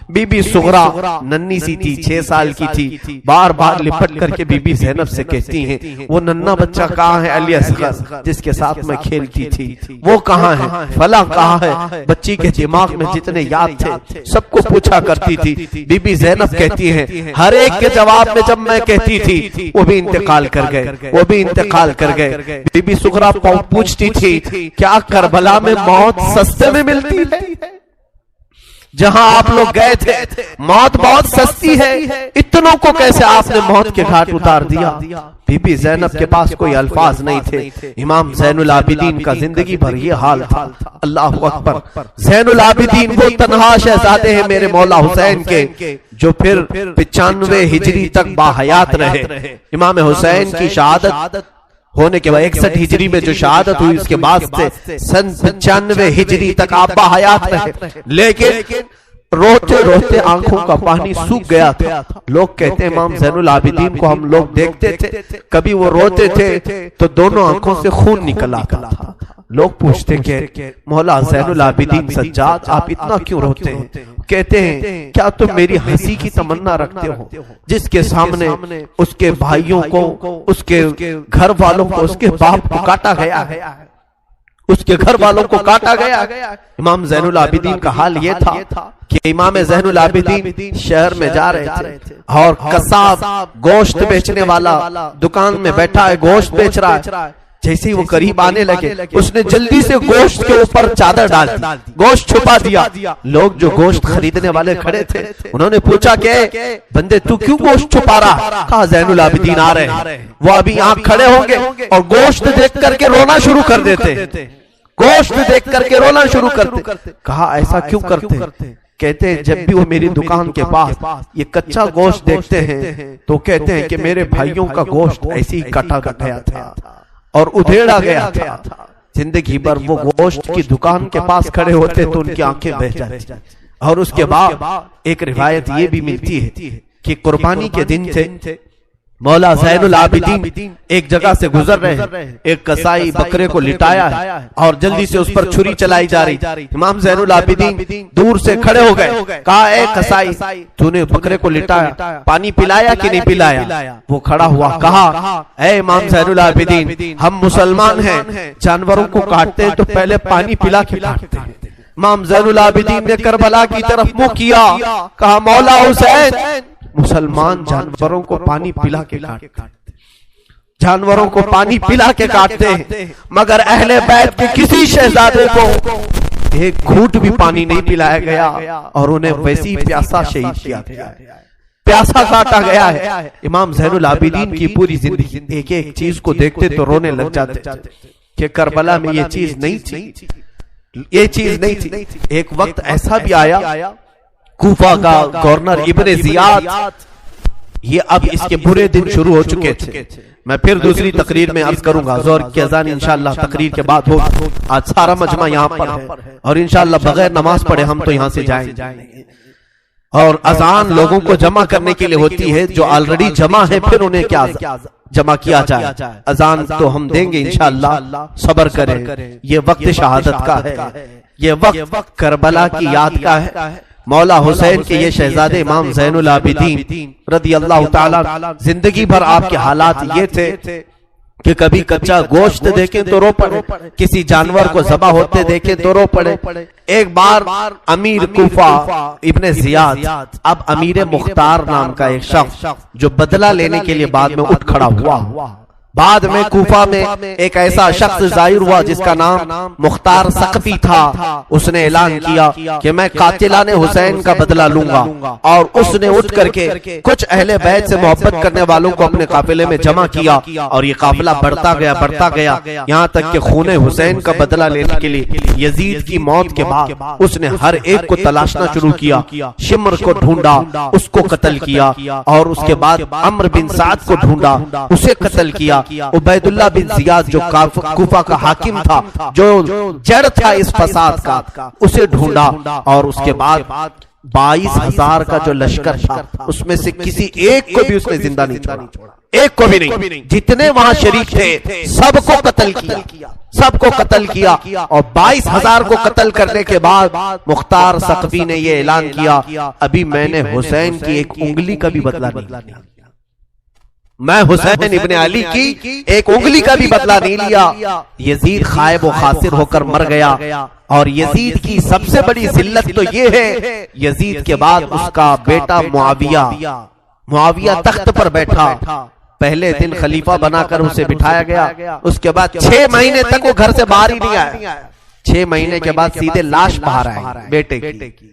Be be Sughra ننی سی تھی، 6 سال کی تھی، بار بار لپٹ کر کے بی بی زینب سے کہتی ہیں وہ ننھا بچہ کہاں ہے علی اصغر جس کے ساتھ میں کھیلتی تھی، وہ کہاں ہے، فلاں کہاں ہے۔ بچی کے دماغ میں جتنے یاد تھے سب کو پوچھا کرتی تھی۔ بی بی زینب کہتی ہیں ہر ایک کے جواب میں جب میں کہتی تھی وہ بھی انتقال کر گئے، وہ بھی انتقال کر گئے۔ بی بی سغرا پوچھتی تھی کیا کربلا میں موت سستے میں ملتی ہے؟ جہاں آپ لوگ گئے تھے موت بہت سستی ہے، اتنوں کو کیسے آپ نے موت کے گھاٹ اتار دیا؟ بی بی زینب کے پاس کوئی الفاظ نہیں تھے۔ امام زین العابدین کا زندگی بھر یہ حال تھا۔ اللہ اکبر، زین العابدین وہ تنہا شہزادے ہیں میرے مولا حسین کے جو پھر 95 ہجری تک باحیات رہے۔ امام حسین کی شہادت ہونے کے بعد 61 ہجری میں جو شہادت ہوئی اس کے بعد سے سن 95 ہجری تک آپ باحیات رہے، لیکن روتے روتے آنکھوں کا پانی سوکھ گیا تھا۔ لوگ کہتے ہیں امام زین العابدین کو ہم لوگ دیکھتے تھے، کبھی وہ روتے تھے تو دونوں آنکھوں سے خون نکل آتا تھا۔ لوگ پوچھتے کہ مولا زین العابدین سجاد آپ اتنا کیوں روتے ہیں؟ کہتے ہیں کیا تم میری ہنسی کی تمنا رکھتے ہو؟ جس کے سامنے اس کے بھائیوں کو، اس کے گھر والوں کو، اس کے باپ کو کاٹا گیا ہے، اس کے گھر والوں کو کاٹا گیا۔ امام زین العابدین کا حال یہ تھا کہ امام زین العابدین شہر میں جا رہے تھے اور قصاب گوشت بیچنے والا دکان میں بیٹھا ہے، گوشت بیچ رہا ہے۔ جیسے وہ قریب آنے لگے اس نے جلدی سے گوشت کے اوپر چادر ڈال دی، گوشت چھپا دیا۔ لوگ جو گوشت خریدنے والے کھڑے تھے انہوں نے پوچھا کہ بندے تو کیوں گوشت چھپا رہا؟ کہا زین العابدین آ رہے ہیں، وہ ابھی یہاں کھڑے ہوں گے اور گوشت دیکھ کر کے رونا شروع کر دیتے، گوشت دیکھ کر کے رونا شروع کرتے۔ کہا ایسا کیوں کرتے؟ کہتے ہیں جب بھی وہ میری دکان کے پاس یہ کچا گوشت دیکھتے ہیں تو کہتے ہیں کہ میرے بھائیوں کا گوشت ایسے ہی کٹا کٹایا تھا اور ادھیڑا گیا تھا۔ زندگی بھر وہ گوشت کی دکان کے پاس کھڑے ہوتے تو ان کی آنکھیں بہہ جاتی۔ اور اس کے بعد ایک روایت یہ بھی ملتی ہے کہ قربانی کے دن تھے، مولا زین العابدین ایک جگہ سے گزر رہے ہیں، ایک قصائی بکرے کو لٹایا ہے اور جلدی سے اس پر چھری چلائی جا رہی۔ امام زین العابدین دور سے کھڑے ہو گئے، کہا اے قصائی تو نے بکرے کو لٹایا، پانی پلایا کہ نہیں پلایا؟ وہ کھڑا ہوا، کہا اے امام زین العابدین ہم مسلمان ہیں، جانوروں کو کاٹتے ہیں تو پہلے پانی پلا کے کاٹتے ہیں۔ امام زین العابدین نے کربلا کی طرف منہ کیا، کہا مولا حسین مسلمان جانوروں کو پانی پلا کے کاٹتے، جانوروں کو پانی پلا کے کاٹتے ہیں، مگر اہل بیت کے کسی شہزادے کو ایک گھونٹ بھی پانی نہیں پلایا گیا اور انہیں ویسی پیاسا شہید کیا گیا، پیاسا کاٹا گیا ہے۔ امام زین العابدین کی پوری زندگی ایک ایک چیز کو دیکھتے تو رونے لگ جاتے کہ کربلا میں یہ چیز نہیں تھی، یہ چیز نہیں تھی۔ ایک وقت ایسا بھی آیا کوفہ کا گورنر ابن زیاد، یہ اب اس کے برے دن شروع ہو چکے تھے، میں پھر دوسری تقریر میں عرض کروں گا، زور کی اذان انشاءاللہ تقریر کے بعد ہوگی۔ آج سارا مجمع یہاں پر ہے اور انشاءاللہ بغیر نماز پڑھے ہم تو یہاں سے جائیں گے، اور اذان لوگوں کو جمع کرنے کے لیے ہوتی ہے، جو آلریڈی جمع ہے پھر انہیں کیا جمع کیا جائے۔ اذان تو ہم دیں گے انشاءاللہ، صبر کریں، یہ وقت شہادت کا ہے، یہ وقت کربلا کی یاد کا ہے۔ مولا حسین کے یہ شہزادے امام زین العابدین رضی اللہ تعالیٰ زندگی بھر آپ کے حالات یہ تھے کہ کبھی کچا گوشت دیکھیں تو رو پڑے، کسی جانور کو ذبح ہوتے دیکھیں تو رو پڑے۔ ایک بار امیر کوفہ ابن زیاد، اب امیر مختار نام کا ایک شخص جو بدلہ لینے کے لیے بعد میں اٹھ کھڑا ہوا، بعد میں کوفہ میں ایک ایسا شخص ظاہر ہوا جس کا نام مختار ثقفی تھا، اس نے اعلان کیا کہ میں قاتلان حسین کا بدلہ لوں گا، اور اس نے اٹھ کر کے کچھ اہل بیت سے محبت کرنے والوں کو اپنے قافلے میں جمع کیا، اور یہ قافلہ بڑھتا گیا یہاں تک کہ خون حسین کا بدلہ لینے کے لیے یزید کی موت کے بعد اس نے ہر ایک کو تلاشنا شروع کیا، شمر کو ڈھونڈا، اس کو قتل کیا، اور اس کے بعد عمرو بن سعد کو ڈھونڈا، اسے قتل کیا، عبید اللہ بن زیاد جو کوفہ کا حاکم تھا، جو جڑ تھا اس فساد کا، اسے ڈھونڈا، اور اس کے بعد 22,000 کا جو لشکر تھا اس میں سے کسی ایک کو بھی اس نے زندہ نہیں چھوڑا، ایک کو بھی نہیں، جتنے وہاں شریک تھے سب کو قتل کیا، سب کو قتل کیا، اور 22,000 کو قتل کرنے کے بعد مختار ثقفی نے یہ اعلان کیا ابھی میں نے حسین کی ایک انگلی کا بھی بدلہ نہیں لیا، میں حسین ابن علی کی ایک انگلی کا بھی بدلہ نہیں لیا۔ یزید خائب و خاسر ہو کر مر گیا، اور یزید کی سب سے بڑی ذلت تو یہ ہے یزید کے بعد اس کا بیٹا معاویہ تخت پر بیٹھا، پہلے دن خلیفہ بنا کر اسے بٹھایا گیا، اس کے بعد 6 مہینے تک وہ گھر سے باہر ہی نہیں آیا، 6 مہینے کے بعد سیدھے لاش باہر آئی بیٹے کی،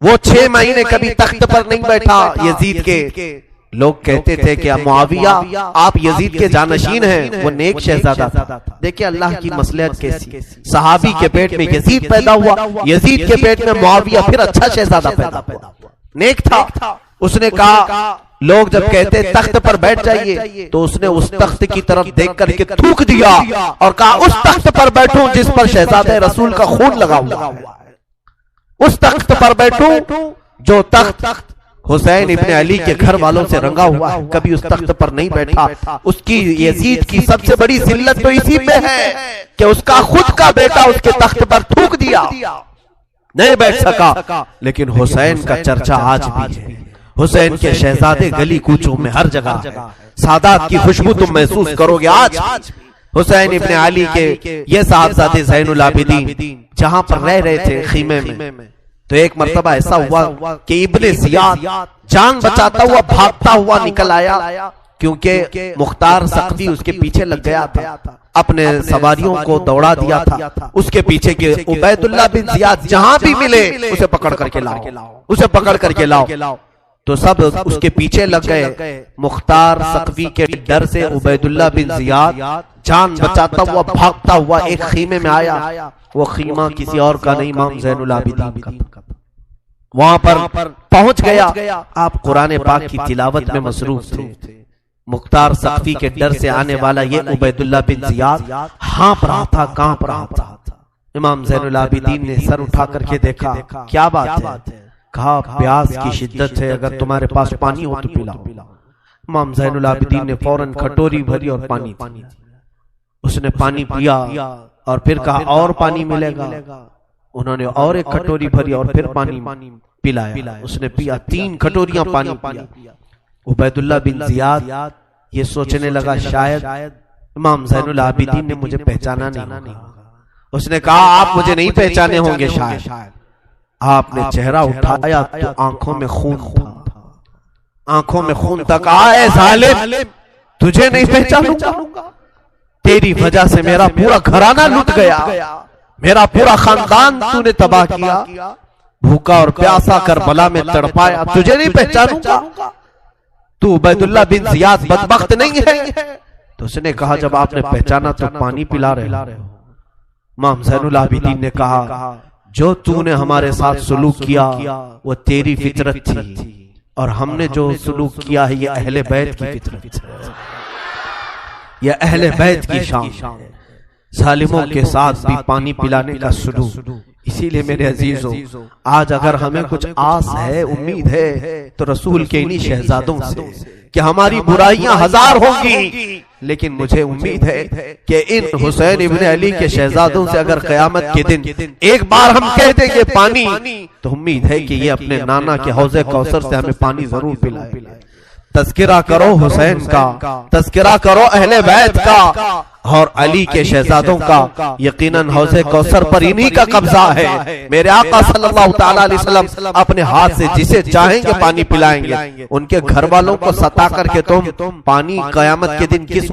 وہ 6 مہینے کبھی تخت پر نہیں بیٹھا یزید کے۔ لوگ کہتے تھے کہ معاویہ آپ یزید کے جانشین ہیں، وہ نیک شہزادہ تھا۔ دیکھیں اللہ کی مصلحت کیسی، صحابی کے پیٹ میں یزید پیدا ہوا، یزید کے پیٹ میں معاویہ پھر اچھا شہزادہ پیدا ہوا، نیک تھا۔ اس نے کہا، لوگ جب کہتے تخت پر بیٹھ جائیے تو اس نے اس تخت کی طرف دیکھ کر کے تھوک دیا اور کہا اس تخت پر بیٹھوں جس پر شہزادہ رسول کا خون لگا ہوا ہے، اس تخت پر بیٹھوں جو تخت حسین ابن علی کے گھر والوں سے رنگا ہوا ہے، کبھی اس تخت پر نہیں بیٹھا۔ اس کی یزید کی سب سے بڑی ذلت تو اسی میں ہے کہ اس کا خود کا بیٹا اس کے تخت پر تھوک دیا، نہیں بیٹھ سکا۔ لیکن حسین کا چرچا آج بھی ہے، حسین کے شہزادے گلی کوچوں میں ہر جگہ ہے، سادات کی خوشبو تم محسوس کرو گے آج۔ حسین ابن علی کے یہ صاحبزادے زین العابدین جہاں پر رہ رہے تھے خیمے میں، تو ایک مرتبہ ایسا ہوا کہ ابن زیاد جان بچاتا ہوا بھاگتا ہوا نکل آیا، کیونکہ مختار ثقفی اس کے پیچھے لگ گیا تھا، اپنے سواریوں کو دوڑا دیا تھا، اس کے پیچھے کے عبید اللہ بن زیاد جہاں بھی ملے اسے پکڑ کر کے لاؤ، اسے پکڑ کر کے لاؤ۔ تو سب اس کے پیچھے لگ گئے، مختار ثقفی کے ڈر سے عبید اللہ بن زیاد جان بچاتا ہوا بھاگتا ہوا ایک خیمے میں آیا، وہ خیمہ کسی اور کا نہیں امام زین العابدین کا تھا۔ وہاں پر پہنچ گیا، آپ قرآن پاک کی تلاوت میں مصروف تھے، مختار ثقفی کے ڈر سے آنے والا یہ عبید اللہ بن زیاد ہانپ رہا تھا، کانپ رہا تھا۔ امام زین العابدین نے سر اٹھا کر کے دیکھا، کیا بات ہے؟ کہا پیاس کی شدت ہے، اگر تمہارے پاس پانی ہو تو پلاؤ۔ امام زین العابدین نے فوراً کھٹوری بھری اور پانی پیا، اس نے پانی پیا اور پھر کہا اور پانی ملے گا، انہوں نے اور ایک کھٹوری بھری اور پھر پانی پلایا، اس نے پیا، 3 کھٹوریاں پانی پیا۔ عبید اللہ بن زیاد یہ سوچنے لگا شاید امام زین العابدین نے مجھے پہچانا نہیں ہوگا۔ اس نے کہا آپ مجھے نہیں پہچانے ہوں گے شاید۔ آپ نے چہرہ اٹھایا تو آنکھوں میں خون تھا، آنکھوں میں خون تھا۔ کہا اے ظالم تجھے نہیں پہچانوں گا، تیری وجہ سے میرا پورا گھرانہ لٹ گیا، میرا پورا خاندان تو نے تباہ کیا، بھوکا اور پیاسا کربلا میں تڑپایا، تجھے نہیں پہچانوں گا، تو عبید اللہ بن زیاد بدبخت نہیں ہے؟ تو اس نے کہا جب آپ نے پہچانا تو پانی پلا رہے ہو۔ امام زین العابدین نے کہا جو تو نے ہمارے ساتھ سلوک کیا وہ تیری فطرت تھی، اور ہم نے جو سلوک کیا ہے یہ اہل بیت کی فطرت ہے، یہ اہل بیت کی شان ہے، ظالموں کے ساتھ بھی پانی پلانے کا سلوک۔ اسی لیے میرے عزیزوں آج اگر ہمیں کچھ آس ہے، امید ہے، تو رسول کے انہی شہزادوں سے کہ ہماری برائیاں 1000 ہوں گی، لیکن مجھے امید ہے کہ ان حسین ابن علی کے شہزادوں سے اگر قیامت کے دن ایک بار ہم کہہ دیں گے پانی، تو امید ہے کہ یہ اپنے نانا کے حوض کوثر سے ہمیں پانی ضرور پلائے۔ تذکرہ کرو حسین کا، تذکرہ کرو اہل بیت کا اور علی کے شہزادوں کا، یقیناً حوض کوثر پر انہی کا قبضہ ہے۔ میرے آقا صلی اللہ تعالیٰ علیہ وسلم اپنے ہاتھ سے جسے چاہیں گے پانی پلائیں گے، ان کے گھر والوں کو ستا کر کے تم پانی قیامت کے دن کس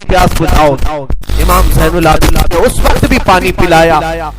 پیاس بجھاؤ۔ امام زین العابدین نے اس وقت بھی پانی پلایا۔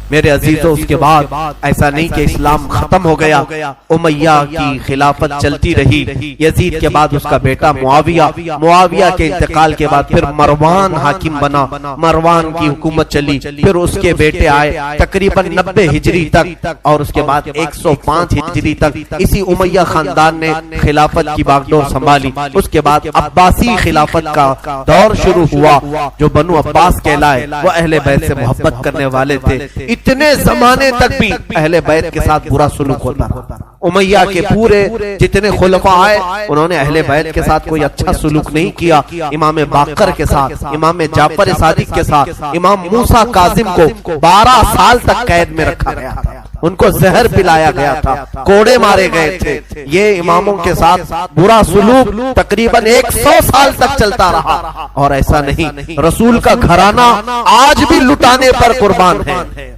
میرے عزیزوں اس کے بعد ایسا نہیں کہ اسلام ختم ہو گیا، امیہ کی خلافت چلتی رہی، یزید کے بعد اس کا بیٹا معاویہ کے انتقال کے بعد پھر مروان حاکم بنا، مروان کی حکومت چلی، پھر اس کے بیٹے آئے تقریباً 90 ہجری تک، اور اس کے بعد 105 ہجری تک اسی امیہ خاندان نے خلافت کی باغڈور سنبھالی۔ اس کے بعد عباسی خلافت کا دور شروع ہوا۔ ہوا جو بنو عباس کہلائے، وہ اہل بیت سے محبت کرنے والے تھے. اتنے زمانے تک بھی اہل بیت کے ساتھ برا سلوک ہوتا رہا. امیہ کے پورے جتنے خلفاء آئے انہوں نے اہل بیت کے ساتھ کوئی اچھا سلوک نہیں کیا. امام باقر کے ساتھ، امام جعفر صادق کے ساتھ، امام موسیٰ کاظم کو 12 سال تک قید میں رکھا گیا تھا. ان کو زہر پلایا گیا تھا، کوڑے مارے گئے تھے. یہ اماموں کے ساتھ برا سلوک تقریباً 100 سال تک چلتا رہا. اور ایسا نہیں، رسول کا گھرانہ آج بھی لٹانے پر قربان ہے.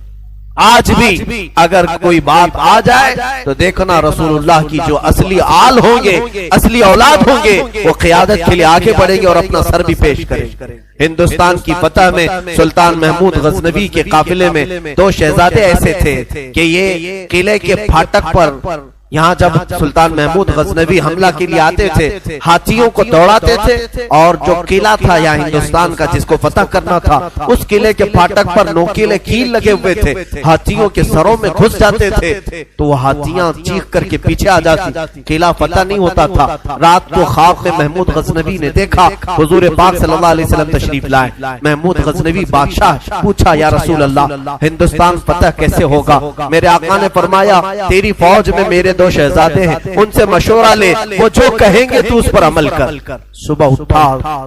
آج بھی اگر کوئی بات آ جائے تو دیکھنا رسول اللہ کی جو اصلی آل ہوں گے، اصلی اولاد ہوں گے، وہ قیادت کے لیے آگے بڑھیں گے اور اپنا سر بھی پیش کریں. ہندوستان کی فتح میں سلطان محمود غزنوی کے قافلے میں 2 شہزادے ایسے تھے کہ یہ قلعے کے پھاٹک پر، یہاں جب سلطان محمود غزنوی حملہ کے لیے آتے تھے ہاتھیوں کو دوڑاتے تھے، اور جو قلعہ تھا یا ہندوستان کا جس کو فتح کرنا تھا اس قلعے کے پھاٹک پر نوکیلے کیل لگے ہوئے تھے، ہاتھیوں کے سروں میں گھس جاتے تھے تو وہ ہاتھیاں چیخ کر کے پیچھے آ جاتی، قلعہ فتح نہیں ہوتا تھا. رات کو خواب میں محمود غزنوی نے دیکھا حضور پاک صلی اللہ علیہ وسلم تشریف لائے. محمود غزنوی بادشاہ پوچھا یا رسول اللہ ہندوستان فتح کیسے ہوگا؟ میرے آقا نے فرمایا تیری فوج میں میرے 2 شہزادے ہیں، ان سے مشورہ لے، وہ جو کہیں گے تو اس پر عمل کر. صبح اٹھا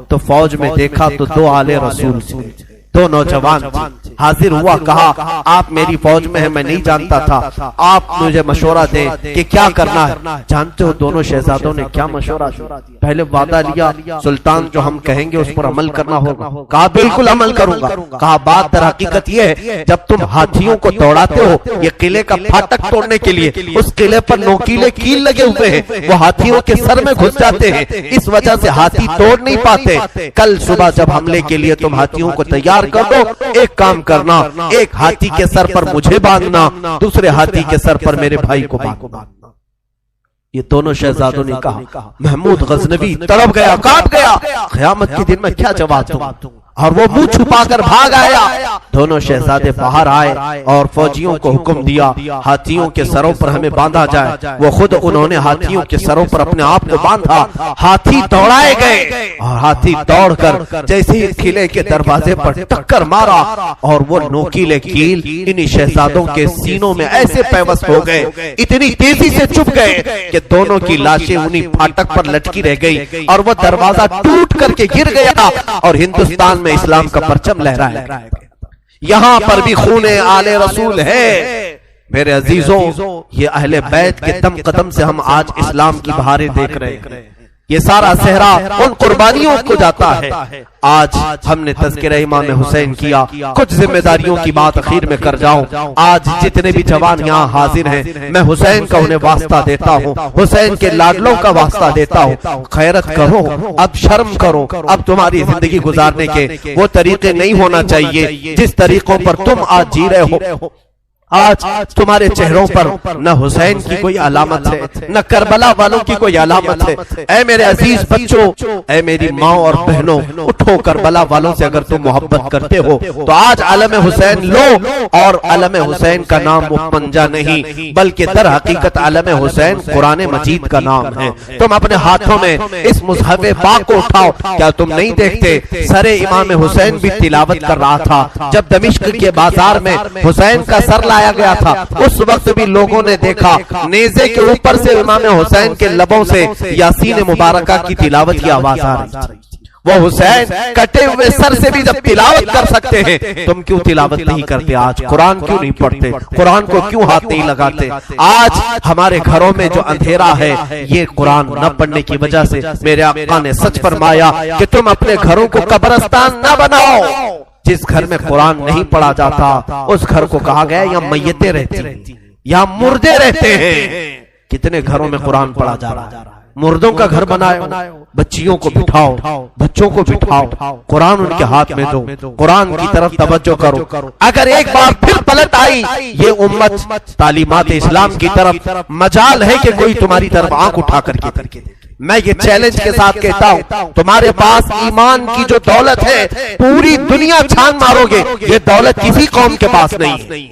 تو فوج میں دیکھا تو 2 آل رسول تھے، 2 نوجوان تھے. حاضر ہوا، کہا آپ میری فوج میں ہیں، میں نہیں جانتا تھا، آپ مجھے مشورہ دیں کہ کیا کرنا ہے. جانتے ہو دونوں شہزادوں نے کیا مشورہ دیا؟ پہلے وعدہ لیا سلطان جو ہم کہیں گے اس پر عمل کرنا ہوگا. کہا بالکل عمل کروں گا. کہا بات در حقیقت یہ ہے جب تم ہاتھیوں کو دوڑاتے ہو یہ قلعے کا پھاٹک توڑنے کے لیے، اس قلعے پر نوکیلے کیل لگے ہوئے ہیں، وہ ہاتھیوں کے سر میں گھس جاتے ہیں، اس وجہ سے ہاتھی توڑ نہیں پاتے. کل صبح جب حملے کے لیے تم ہاتھیوں کو تیار کر دو، ایک کام کرنا، ایک ہاتھی کے سر پر مجھے باندھنا، دوسرے ہاتھی کے سر پر میرے بھائی کو باندھنا. یہ دونوں شہزادوں نے کہا. محمود غزنوی تڑپ گیا، کانپ گیا، قیامت کے دن میں کیا جواب دوں، اور وہ منہ چھپا کر بھاگ آیا. دونوں شہزادے باہر آئے اور فوجیوں کو حکم دیا ہاتھیوں کے سروں پر ہمیں باندھا جائے. وہ خود انہوں نے ہاتھیوں کے سروں پر اپنے آپ کو باندھا. ہاتھی دوڑائے گئے اور ہاتھی دوڑ کر جیسے ہی قلعے کے دروازے پر ٹکر مارا اور وہ نوکیلے کیل انہی شہزادوں کے سینوں میں ایسے پیوست ہو گئے، اتنی تیزی سے چپ گئے کہ دونوں کی لاشیں انہی پھاٹک پر لٹکی رہ گئی اور وہ دروازہ ٹوٹ کر کے گر گیا اور ہندوستان میں اسلام کا پرچم لہرایا گیا. یہاں پر بھی خون آل رسول ہے. میرے عزیزوں، یہ اہل بیت کے دم قدم سے ہم آج اسلام کی بہاریں دیکھ رہے ہیں. یہ سارا صحرا ان قربانیوں کو جاتا ہے. آج ہم نے تذکرہ امام حسین کیا. کچھ ذمہ داریوں کی بات اخیر میں کر جاؤں. آج جتنے بھی جوان یہاں حاضر ہیں میں حسین کا انہیں واسطہ دیتا ہوں، حسین کے لاڈلوں کا واسطہ دیتا ہوں. خیرت کرو، اب شرم کرو. اب تمہاری زندگی گزارنے کے وہ طریقے نہیں ہونا چاہیے جس طریقوں پر تم آج جی رہے ہو. آج تمہارے چہروں پر نہ حسین کی کوئی علامت ہے، نہ کربلا والوں کی کوئی علامت ہے. اے میرے عزیز بچوں، اے میری ماں اور بہنوں، اٹھو. کربلا والوں سے اگر تم محبت کرتے ہو تو آج علم حسین لو. اور علم حسین کا نام مپنجا نہیں بلکہ در حقیقت علم حسین قرآن مجید کا نام ہے. تم اپنے ہاتھوں میں اس مصحف پاک کو اٹھاؤ. کیا تم نہیں دیکھتے سر امام حسین بھی تلاوت کر رہا تھا جب دمشق کے بازار میں حسین کا سر لایا گیا تھا؟ اس وقت بھی لوگوں نے دیکھا نیزے کے اوپر سے امام حسین کے لبوں سے یاسین مبارکہ کی تلاوت کی آواز آ رہی تھی. وہ حسین کٹے ہوئے سر سے بھی جب تلاوت کر سکتے ہیں، تم کیوں تلاوت نہیں کرتے؟ آج قرآن کیوں نہیں پڑھتے؟ قرآن کو کیوں ہاتھ نہیں لگاتے؟ آج ہمارے گھروں میں جو اندھیرا ہے یہ قرآن نہ پڑھنے کی وجہ سے. میرے آقا نے سچ فرمایا کہ تم اپنے گھروں کو قبرستان نہ بناؤ. جس گھر میں قرآن نہیں پڑھا جاتا اس گھر کو کہا گیا یا میتیں رہتی ہیں یا مردے رہتے ہیں. کتنے گھروں میں قرآن پڑھا جا رہا ہے. مردوں کا گھر بناؤ، بچیوں کو بٹھاؤ، بچوں کو بٹھاؤ، قرآن ان کے ہاتھ میں دو، قرآن کی طرف توجہ کرو. اگر ایک بار پھر پلٹ آئی یہ امت تعلیمات اسلام کی طرف، مجال ہے کہ کوئی تمہاری طرف آنکھ اٹھا کر کے. میں یہ چیلنج کے ساتھ کہتا ہوں تمہارے پاس ایمان کی جو دولت ہے پوری دنیا چھان مارو گے یہ دولت کسی قوم کے پاس نہیں ہے.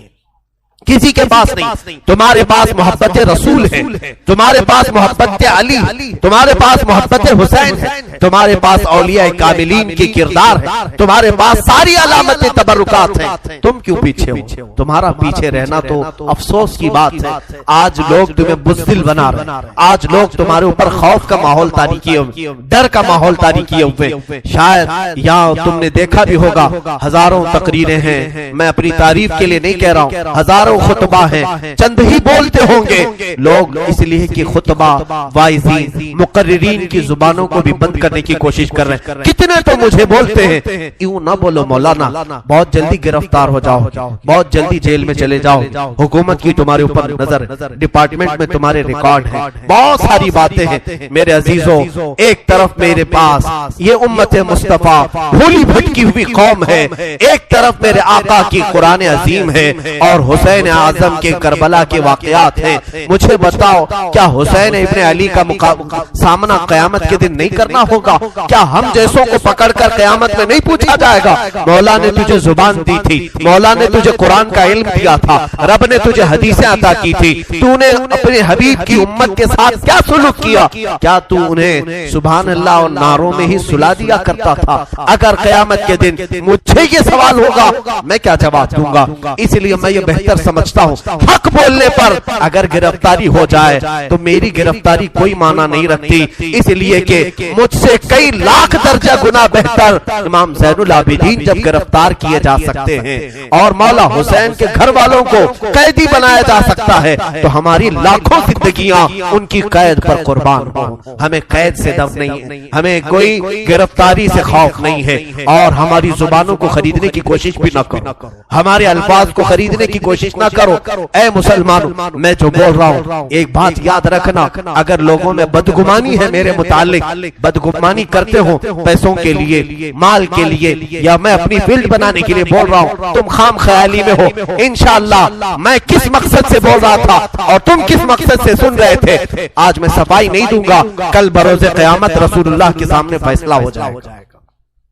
کسی کے پاس نہیں. تمہارے پاس محبت رسول ہے, تمہارے پاس محبت علی, تمہارے پاس محبت حسین ہے, تمہارے پاس اولیاء کاملین کی کردار ہے, تمہارے پاس ساری علامت تبرکات ہیں. تم کیوں پیچھے ہو؟ تمہارا پیچھے رہنا تو افسوس کی بات ہے. آج لوگ تمہیں بزدل بنا رہے, آج لوگ تمہارے اوپر خوف کا ماحول طاری کیے ہوئے, ڈر کا ماحول طاری کیے ہوئے. شاید یہاں تم نے دیکھا بھی ہوگا ہزاروں تقریریں ہیں, میں اپنی تعریف کے لیے نہیں کہہ رہا ہوں, ہزاروں خطبہ ہیں, چند ہی بولتے ہوں گے لوگ, اس لیے کہ خطبہ واعظین مقررین کی زبانوں کو بھی بند کرنے کی کوشش کر رہے ہیں. کتنے تو مجھے بولتے ہیں یوں نہ بولو مولانا, بہت جلدی گرفتار ہو جاؤ, بہت جلدی جیل میں چلے جاؤ, حکومت کی تمہارے اوپر نظر, ڈپارٹمنٹ میں تمہارے ریکارڈ ہیں, بہت ساری باتیں ہیں. میرے عزیزوں, ایک طرف میرے پاس یہ امت مصطفیٰ بھولی بھٹکی ہوئی قوم ہے, ایک طرف میرے آقا کی قرآن عظیم ہے, اور حسین اعظم کے کربلا کے واقعات ہیں. مجھے بتاؤ, کیا حسین ابن علی کا سامنا قیامت کے دن نہیں کرنا ہوگا؟ کیا ہم جیسوں کو پکڑ کر قیامت میں نہیں پوچھا جائے گا مولا نے تجھے زبان دی تھی, مولا نے تجھے قرآن کا علم دیا تھا, رب نے تجھے حدیثیں عطا کی تھی, تو نے اپنے حبیب کی امت کے ساتھ کیا سلوک کیا؟ کیا تو انہیں سبحان اللہ اور نعروں میں ہی سلا دیا کرتا تھا؟ اگر قیامت کے دن مجھے یہ سوال ہوگا, میں کیا جواب دوں گا؟ اس لیے میں یہ بہتر سمجھتا ہوں, حق بولنے پر اگر گرفتاری ہو جائے تو میری گرفتاری کوئی معنی نہیں رکھتی, اس لیے کہ مجھ سے کئی لاکھ درجہ گنا بہتر امام زین العابدین جب گرفتار کیے جا سکتے ہیں اور مولا حسین کے گھر والوں کو قیدی بنایا جا سکتا ہے, تو ہماری لاکھوں زندگیاں ان کی قید پر قربان ہوں. ہمیں قید سے ڈر نہیں ہے, ہمیں کوئی گرفتاری سے خوف نہیں ہے, اور ہماری زبانوں کو خریدنے کی کوشش بھی نہ کرو, ہمارے الفاظ کو خریدنے کی کوشش نہ کرو. اے مسلمانوں, میں جو بول رہا ہوں ایک بات یاد رکھنا, اگر لوگوں میں بدگمانی ہے میرے متعلق, بدگمانی کرتے ہو پیسوں کے لیے, مال کے لیے, یا میں اپنی فیلڈ بنانے کے لیے بول رہا ہوں, تم خام خیالی میں ہو. انشاءاللہ میں کس مقصد سے بول رہا تھا اور تم کس مقصد سے سن رہے تھے, آج میں صفائی نہیں دوں گا, کل بروز قیامت رسول اللہ کے سامنے فیصلہ ہو جائے گا,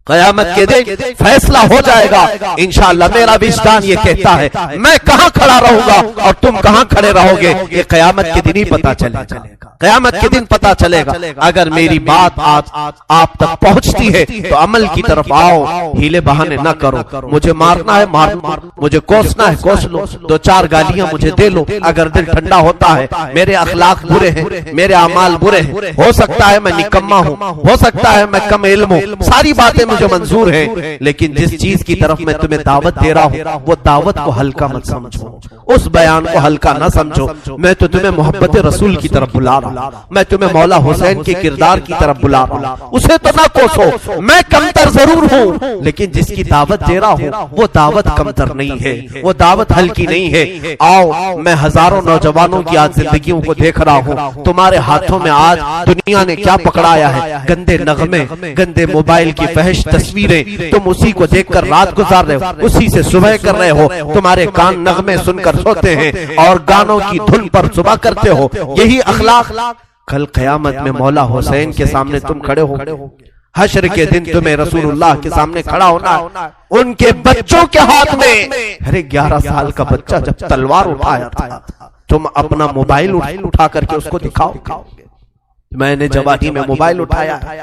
قیامت کے دن فیصلہ ہو جائے گا انشاءاللہ. میرا وجدان یہ کہتا ہے, میں کہاں کھڑا رہوں گا اور تم کہاں کھڑے رہو گے, یہ قیامت کے دن ہی پتا چلے گا, قیامت کے دن پتا چلے گا. اگر میری بات آپ تک پہنچتی ہے تو عمل کی طرف آؤ, ہیلے بہانے نہ کرو. مجھے مارنا ہے مار لو, مجھے کوسنا ہے کوس لو, دو چار گالیاں مجھے دے لو اگر دل ٹھنڈا ہوتا ہے. میرے اخلاق برے ہیں, میرے اعمال برے ہیں, ہو سکتا ہے میں نکما ہوں, ہو سکتا ہے میں کم علم ہوں, ساری باتیں مجھے منظور ہے, لیکن جس چیز کی طرف میں تمہیں دعوت دے رہا ہوں وہ دعوت کو ہلکا مت سمجھو, اس بیان کو ہلکا نہ سمجھو. میں تو تمہیں محبت رسول کی طرف بلا رہا ہوں, میں تمہیں مولا حسین کے کردار کی طرف بلا رہا ہوں, اسے تو نہ کوسو. میں کمتر ضرور ہوں, لیکن جس کی دعوت دے رہا ہوں وہ دعوت کمتر نہیں ہے, وہ دعوت ہلکی نہیں ہے. آؤ, میں ہزاروں نوجوانوں کی آج زندگیوں کو دیکھ رہا ہوں, تمہارے ہاتھوں میں آج دنیا نے کیا پکڑایا ہے, گندے نغمے, گندے موبائل کی فحش تصویریں, تم اسی کو دیکھ کر رات گزار رہے ہو, اسی سے صبح کر رہے ہو, تمہارے کان نغمے سن کر سوتے ہیں اور گانوں کی دھن پر صبح کرتے ہو. یہی اخلاق کل قیامت میں مولا حسین کے سامنے تم کھڑے ہو, حشر کے دن تمہیں رسول اللہ کے سامنے کھڑا ہونا ہے. ان کے بچوں کے ہاتھ میں, ارے 11 سال کا بچہ جب تلوار اٹھایا تھا, تم اپنا موبائل اٹھا کر کے اس کو دکھاؤ. میں نے جوانی میں موبائل اٹھایا ہے,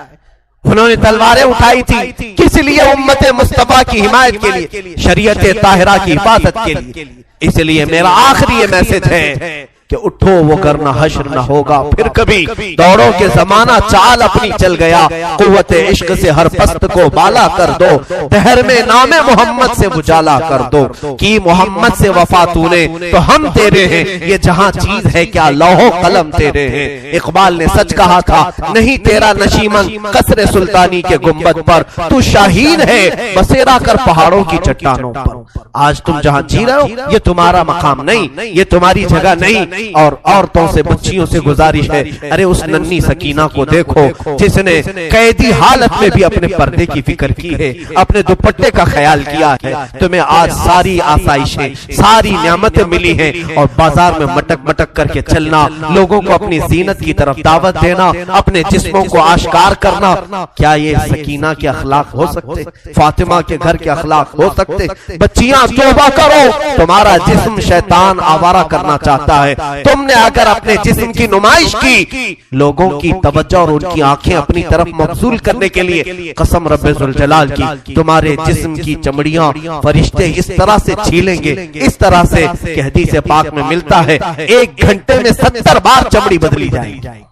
انہوں نے تلواریں اٹھائی تھی, کس لیے؟ امت مصطفیٰ کی حمایت کے لیے, شریعت طاہرہ کی حفاظت کے لیے. اس لیے میرا آخری یہ میسج ہے کہ اٹھو وہ کرنا حشر نہ ہوگا پھر کبھی, دوڑو کے زمانہ چال اپنی چل گیا, قوت عشق سے ہر پست کو بالا کر دو, دہر میں نام محمد سے اجالا کر دو, کی محمد سے وفا تو نے تو ہم تیرے ہیں, یہ جہاں چیز ہے کیا لوح و قلم تیرے ہیں. اقبال نے سچ کہا تھا, نہیں تیرا نشیمن قصر سلطانی کے گنبد پر, تو شاہین ہے بسیرا کر پہاڑوں کی چٹانوں پر. آج تم جہاں جی رہے ہو یہ تمہارا مقام نہیں, یہ تمہاری جگہ نہیں, اور عورتوں سے بچیوں سے گزارش ہے، ارے اس ننھی سکینہ کو دیکھو جس نے قیدی حالت میں بھی اپنے پردے کی فکر کی ہے، اپنے دوپٹے کا خیال کیا ہے۔ تمہیں آج ساری آسائشیں، ساری نعمتیں ملی ہیں اور بازار میں مٹک مٹک کر کے چلنا، لوگوں کو اپنی زینت کی طرف دعوت دینا، اپنے جسموں کو آشکار کرنا، کیا یہ سکینہ کے اخلاق ہو سکتے؟ فاطمہ کے گھر کے اخلاق ہو سکتے؟ بچیاں توبہ کرو، تمہارا جسم شیطان آوارہ کرنا چاہتا ہے۔ تم نے اگر اپنے جسم کی نمائش کی، لوگوں کی توجہ اور ان کی آنکھیں اپنی طرف مبذول کرنے کے لیے، قسم رب ذوالجلال کی تمہارے جسم کی چمڑیاں فرشتے اس طرح سے چھیلیں گے، اس طرح سے کہ حدیث پاک میں ملتا ہے 1 گھنٹے میں 70 بار چمڑی بدلی جائے گی۔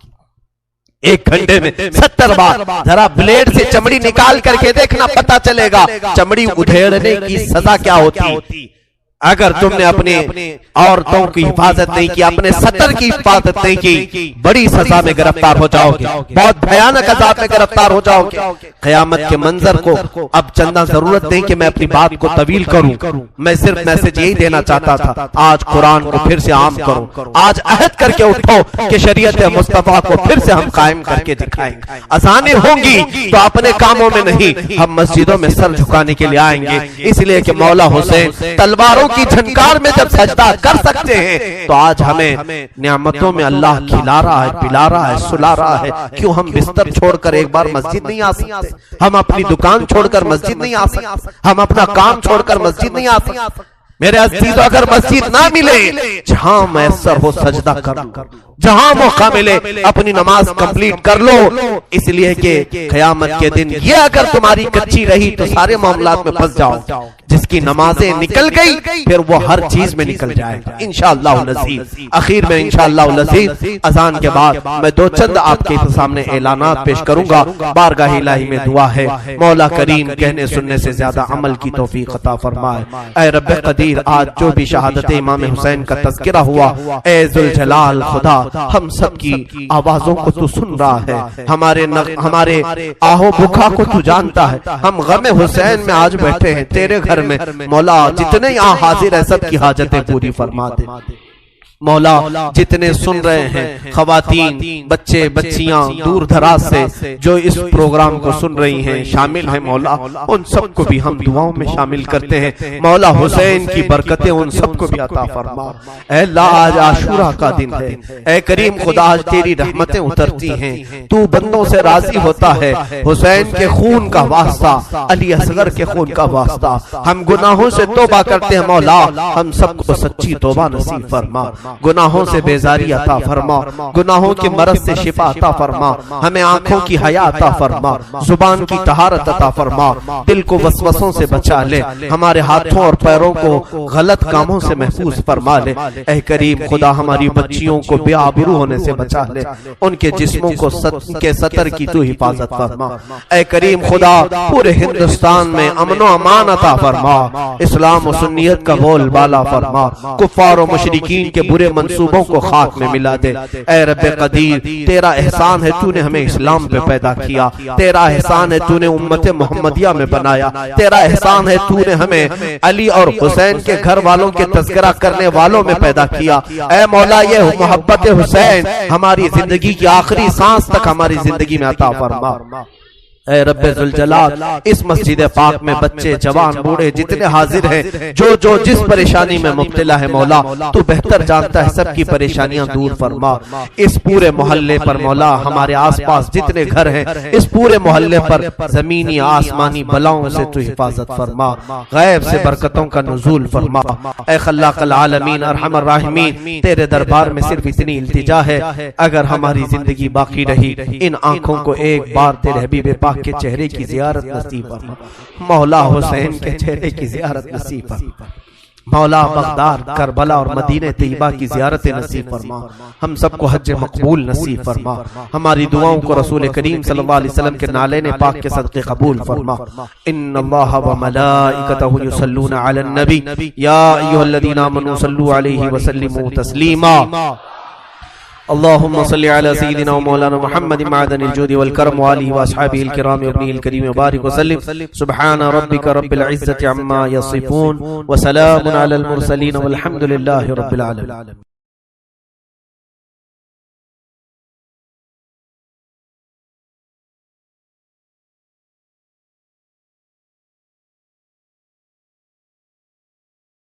1 گھنٹے میں 70 بار۔ ذرا بلیڈ سے چمڑی نکال کر کے دیکھنا، پتا چلے گا چمڑی ادھیڑنے کی سزا کیا ہوتی۔ اگر تم نے اپنے عورتوں کی حفاظت نہیں کی، اپنے سطر کی حفاظت نہیں کی، بڑی سزا میں گرفتار ہو جاؤ گے، بہت بھیانک عذاب میں گرفتار ہو جاؤ گے۔ قیامت کے منظر کو اب چندہ ضرورت نہیں کہ میں اپنی بات کو طویل کروں، میں صرف میسج یہی دینا چاہتا تھا، آج قرآن کو پھر سے عام کرو، آج عہد کر کے اٹھو کہ شریعت مصطفیٰ کو پھر سے ہم قائم کر کے دکھائیں گے۔ اذانیں ہوں گی تو اپنے کاموں میں نہیں، ہم مسجدوں میں سر جھکانے کے لیے آئیں گے، اس لیے کہ مولا حسین تلواروں کی جھنکار میں جب سجدہ کر سکتے ہیں تو آج ہمیں نعمتوں میں اللہ کھلا رہا ہے، پلا رہا ہے، سلا رہا ہے، کیوں ہم بستر چھوڑ کر ایک بار مسجد نہیں آ سکتے؟ ہم اپنی دکان چھوڑ کر مسجد نہیں آ سکتے؟ ہم اپنا کام چھوڑ کر مسجد نہیں آ سکتے؟ میرے عزیزو، اگر مسجد نہ ملے، جہاں میسر ہو سجدہ کر لو، جہاں موقع ملے اپنی نماز کمپلیٹ کر لو، اس لیے کہ قیامت کے دن یہ اگر تمہاری کچی رہی تو سارے معاملات میں پھنس جاؤ۔ جس کی نمازیں نکل گئی پھر وہ ہر چیز میں نکل جائے گا انشاءاللہ العزیز۔ اخیر میں انشاءاللہ العزیز اذان کے بعد میں 2 چند آپ کے سامنے اعلانات پیش کروں گا۔ بارگاہ الہی میں دعا ہے، مولا کریم کہنے سننے سے زیادہ عمل کی توفیق عطا فرمائے۔ اے رب قدیر، آج جو بھی شہادت امام حسین کا تذکرہ ہوا، اے ذوالجلال خدا، ہم سب کی آوازوں کو تو سن رہا ہے، ہمارے آہو بکا کو تو جانتا ہے۔ ہم غم حسین میں آج بیٹھے ہیں تیرے گھر میں، مولا جتنے یہاں حاضر ہیں سب کی حاجتیں پوری فرما دے۔ مولا جتنے سن رہے ہیں، خواتین، بچے، بچیاں دور دراز سے جو اس پروگرام کو سن رہی ہیں، شامل ہیں، مولا ان سب کو بھی ہم دعاؤں میں شامل کرتے ہیں۔ مولا حسین کی برکتیں ان سب کو بھی عطا فرما۔ اے اللہ، آج عاشورہ کا دن ہے، اے کریم خدا، آج تیری رحمتیں اترتی ہیں، تو بندوں سے راضی ہوتا ہے۔ حسین کے خون کا واسطہ، علی اصغر کے خون کا واسطہ، ہم گناہوں سے توبہ کرتے ہیں، مولا ہم سب کو سچی توبہ نصیب فرما، گناہوں سے بیزاری عطا فرما، گناہوں کے مرض سے شفا عطا فرما، ہمیں آنکھوں کی حیا عطا فرما، زبان کی طہارت عطا فرما، دل کو وسوسوں سے بچا لے، ہمارے ہاتھوں اور پیروں کو غلط کاموں سے محفوظ فرما لے۔ اے کریم خدا، ہماری بچیوں کو بے آبرو ہونے سے بچا لے، ان کے جسموں کو کے سطر کی تو حفاظت فرما۔ اے کریم خدا، پورے ہندوستان میں امن و امان عطا فرما، اسلام و سنیت کا بول بالا فرما، کفار و مشرکین کے برے منصوبوں کو خاک میں ملا دے۔ اے رب قدیر، تیرا احسان ہے تو نے ہمیں اسلام پہ پیدا کیا، تیرا احسان ہے تو نے امت محمدیہ میں بنایا، تیرا احسان ہے تو نے ہمیں علی اور حسین کے گھر والوں کے تذکرہ کرنے والوں میں پیدا کیا۔ اے مولا، یہ محبت حسین ہماری زندگی کی آخری سانس تک ہماری زندگی میں عطا فرما۔ اے رب ذوالجلال، اس مسجد پاک میں بچے، جوان، بوڑھے جتنے حاضر ہیں، جو جس پریشانی میں مبتلا ہے، مولا تو بہتر جانتا ہے، سب کی پریشانیاں دور فرما۔ اس پورے محلے پر مولا، ہمارے آس پاس جتنے گھر ہیں، اس پورے محلے پر زمینی آسمانی بلاؤں سے تو حفاظت فرما، غیب سے برکتوں کا نزول فرما۔ اے خلاق العالمین، ارحم الراحمین، تیرے دربار میں صرف اتنی التجا ہے، اگر ہماری زندگی باقی رہی، ان آنکھوں کو ایک بار تیرے حبیب پاک کے چہرے کی زیارت نصیب فرما، مولا حسین کے چہرے کی زیارت نصیب فرما، مولا بغداد، کربلا اور مدینہ طیبہ کی زیارت نصیب فرما، ہم سب کو حج مقبول نصیب فرما، ہماری دعاؤں کو رسول کریم صلی اللہ علیہ وسلم کے نالین پاک کے صدقے قبول فرما۔ ان اللہ و ملائکتہ یصلون علی النبی یا ایھا الذین آمنوا صلوا علیہ وسلموا تسلیما۔ اللهم صل على سيدنا ومولانا محمد معدن الجود والكرم وآله وأصحابه الكرام وابنه الكريم وبارك وسلم سبحان ربك رب العزة عما يصفون وسلام على المرسلين والحمد لله رب العالمين۔